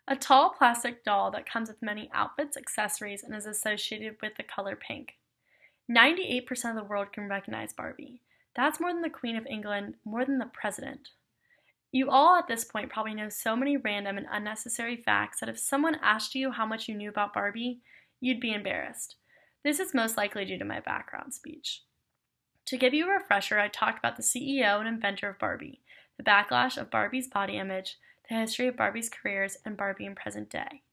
A tall plastic doll that comes with many outfits, accessories, and is associated with the color pink. 98% of the world can recognize Barbie. That's more than the Queen of England, more than the President. You all at this point probably know so many random and unnecessary facts that if someone asked you how much you knew about Barbie, you'd be embarrassed. This is most likely due to my background speech. To give you a refresher, I talked about the CEO and inventor of Barbie, the backlash of Barbie's body image, the history of Barbie's careers, and Barbie in present day.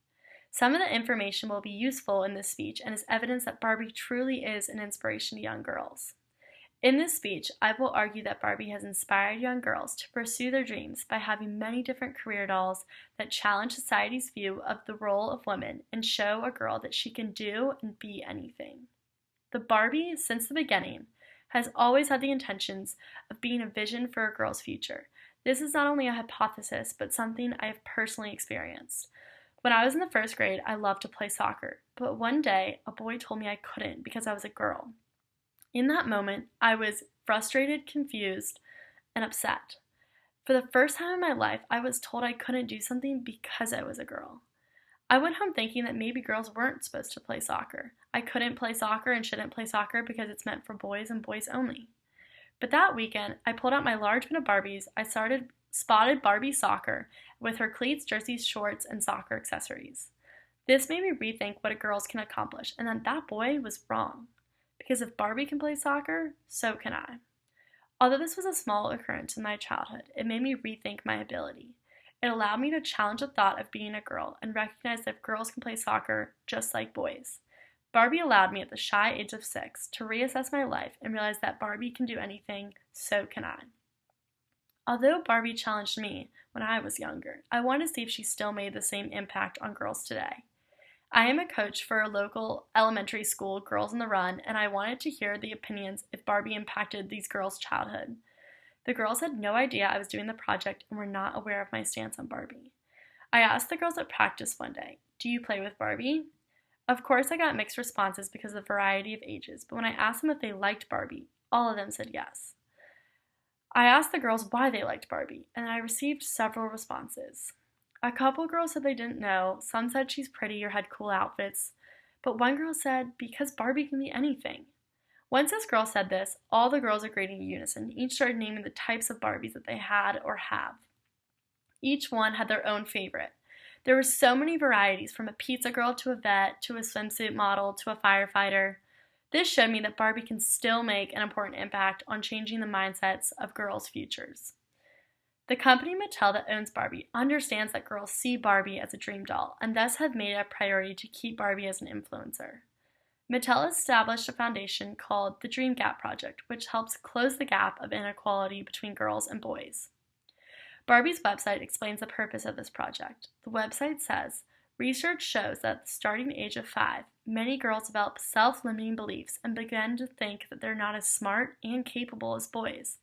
Some of the information will be useful in this speech and is evidence that Barbie truly is an inspiration to young girls. In this speech, I will argue that Barbie has inspired young girls to pursue their dreams by having many different career dolls that challenge society's view of the role of women and show a girl that she can do and be anything. The Barbie, since the beginning, has always had the intentions of being a vision for a girl's future. This is not only a hypothesis, but something I have personally experienced. When I was in the first grade, I loved to play soccer, but one day, a boy told me I couldn't because I was a girl. In that moment, I was frustrated, confused, and upset. For the first time in my life, I was told I couldn't do something because I was a girl. I went home thinking that maybe girls weren't supposed to play soccer. I couldn't play soccer and shouldn't play soccer because it's meant for boys and boys only. But that weekend, I pulled out my large bin of Barbies. I spotted Barbie soccer with her cleats, jerseys, shorts, and soccer accessories. This made me rethink what a girl can accomplish, and that boy was wrong. Because if Barbie can play soccer, so can I. Although this was a small occurrence in my childhood, it made me rethink my ability. It allowed me to challenge the thought of being a girl and recognize that girls can play soccer just like boys. Barbie allowed me at the shy age of 6 to reassess my life and realize that Barbie can do anything, so can I. Although Barbie challenged me when I was younger, I wanted to see if she still made the same impact on girls today. I am a coach for a local elementary school, Girls on the Run, and I wanted to hear the opinions if Barbie impacted these girls' childhood. The girls had no idea I was doing the project and were not aware of my stance on Barbie. I asked the girls at practice one day, "Do you play with Barbie?" Of course, I got mixed responses because of the variety of ages, but when I asked them if they liked Barbie, all of them said yes. I asked the girls why they liked Barbie, and I received several responses. A couple girls said they didn't know, some said she's pretty or had cool outfits, but one girl said because Barbie can be anything. Once this girl said this, all the girls agreed in unison. Each started naming the types of Barbies that they had or have. Each one had their own favorite. There were so many varieties, from a pizza girl to a vet to a swimsuit model to a firefighter. This showed me that Barbie can still make an important impact on changing the mindsets of girls' futures. The company Mattel that owns Barbie understands that girls see Barbie as a dream doll and thus have made it a priority to keep Barbie as an influencer. Mattel established a foundation called the Dream Gap Project, which helps close the gap of inequality between girls and boys. Barbie's website explains the purpose of this project. The website says, research shows that at the starting age of 5, many girls develop self-limiting beliefs and begin to think that they're not as smart and capable as boys.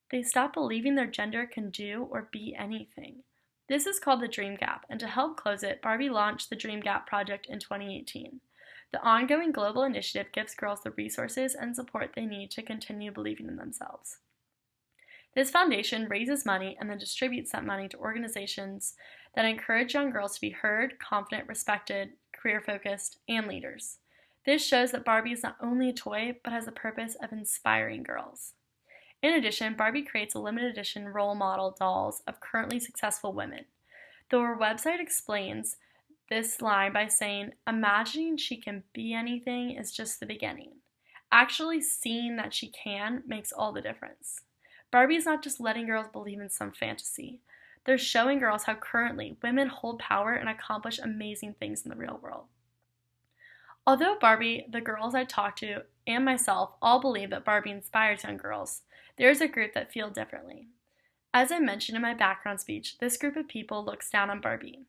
They stop believing their gender can do or be anything. This is called the Dream Gap, and to help close it, Barbie launched the Dream Gap Project in 2018. The ongoing global initiative gives girls the resources and support they need to continue believing in themselves. This foundation raises money and then distributes that money to organizations that encourage young girls to be heard, confident, respected, career-focused, and leaders. This shows that Barbie is not only a toy, but has the purpose of inspiring girls. In addition, Barbie creates a limited edition role model dolls of currently successful women. Though her website explains this line by saying, imagining she can be anything is just the beginning. Actually seeing that she can makes all the difference. Barbie is not just letting girls believe in some fantasy. They're showing girls how currently women hold power and accomplish amazing things in the real world. Although Barbie, the girls I talked to, and myself all believe that Barbie inspires young girls, there is a group that feel differently. As I mentioned in my background speech, this group of people looks down on Barbie.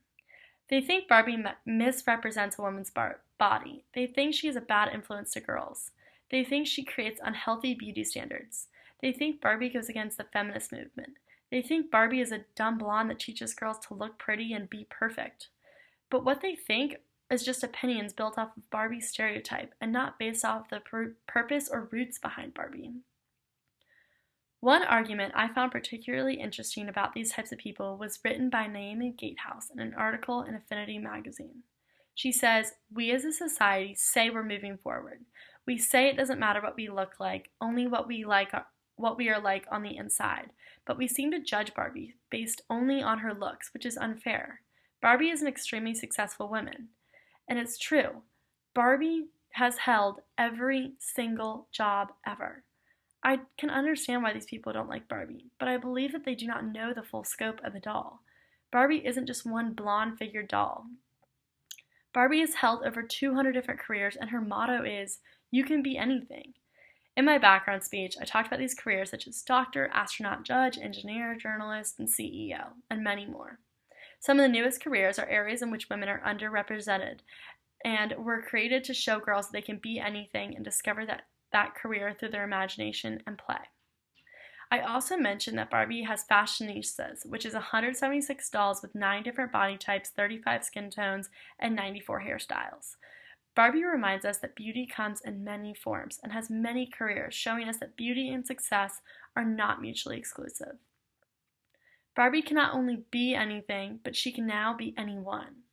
They think Barbie misrepresents a woman's body. They think she is a bad influence to girls. They think she creates unhealthy beauty standards. They think Barbie goes against the feminist movement. They think Barbie is a dumb blonde that teaches girls to look pretty and be perfect. But what they think is just opinions built off of Barbie's stereotype and not based off the purpose or roots behind Barbie. One argument I found particularly interesting about these types of people was written by Naomi Gatehouse in an article in Affinity magazine. She says, "We as a society say we're moving forward. We say it doesn't matter what we look like, only what we are like on the inside. But we seem to judge Barbie based only on her looks, which is unfair. Barbie is an extremely successful woman." And it's true. Barbie has held every single job ever. I can understand why these people don't like Barbie, but I believe that they do not know the full scope of the doll. Barbie isn't just one blonde figured doll. Barbie has held over 200 different careers, and her motto is, "You can be anything." In my background speech, I talked about these careers such as doctor, astronaut, judge, engineer, journalist, and CEO, and many more. Some of the newest careers are areas in which women are underrepresented and were created to show girls that they can be anything and discover that career through their imagination and play. I also mentioned that Barbie has fashionistas, which is 176 dolls with 9 different body types, 35 skin tones, and 94 hairstyles. Barbie reminds us that beauty comes in many forms and has many careers, showing us that beauty and success are not mutually exclusive. Barbie can not only be anything, but she can now be anyone.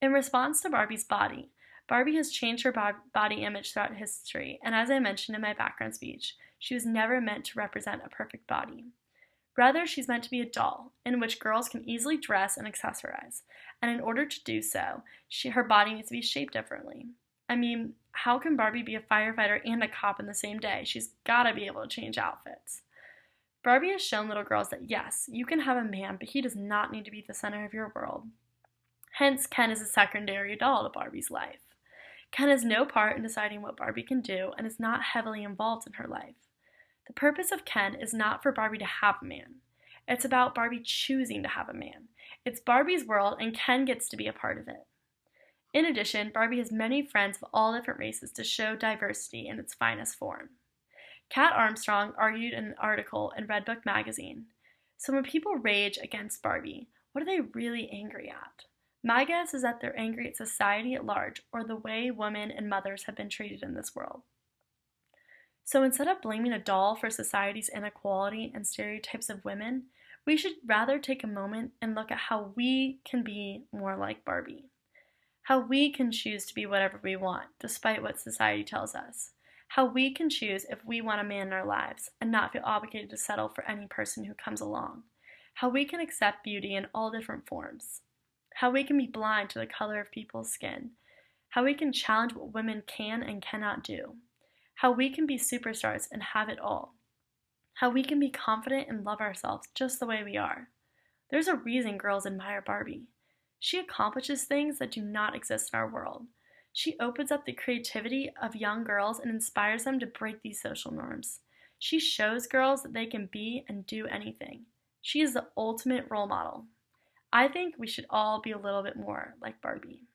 In response to Barbie's body, Barbie has changed her body image throughout history, and as I mentioned in my background speech, she was never meant to represent a perfect body. Rather, she's meant to be a doll, in which girls can easily dress and accessorize, and in order to do so, her body needs to be shaped differently. I mean, how can Barbie be a firefighter and a cop in the same day? She's gotta be able to change outfits. Barbie has shown little girls that yes, you can have a man, but he does not need to be the center of your world. Hence, Ken is a secondary doll to Barbie's life. Ken has no part in deciding what Barbie can do and is not heavily involved in her life. The purpose of Ken is not for Barbie to have a man. It's about Barbie choosing to have a man. It's Barbie's world and Ken gets to be a part of it. In addition, Barbie has many friends of all different races to show diversity in its finest form. Kat Armstrong argued in an article in Redbook magazine, "So when people rage against Barbie, what are they really angry at? My guess is that they're angry at society at large or the way women and mothers have been treated in this world." So instead of blaming a doll for society's inequality and stereotypes of women, we should rather take a moment and look at how we can be more like Barbie. How we can choose to be whatever we want, despite what society tells us. How we can choose if we want a man in our lives and not feel obligated to settle for any person who comes along. How we can accept beauty in all different forms. How we can be blind to the color of people's skin. How we can challenge what women can and cannot do. How we can be superstars and have it all. How we can be confident and love ourselves just the way we are. There's a reason girls admire Barbie. She accomplishes things that do not exist in our world. She opens up the creativity of young girls and inspires them to break these social norms. She shows girls that they can be and do anything. She is the ultimate role model. I think we should all be a little bit more like Barbie.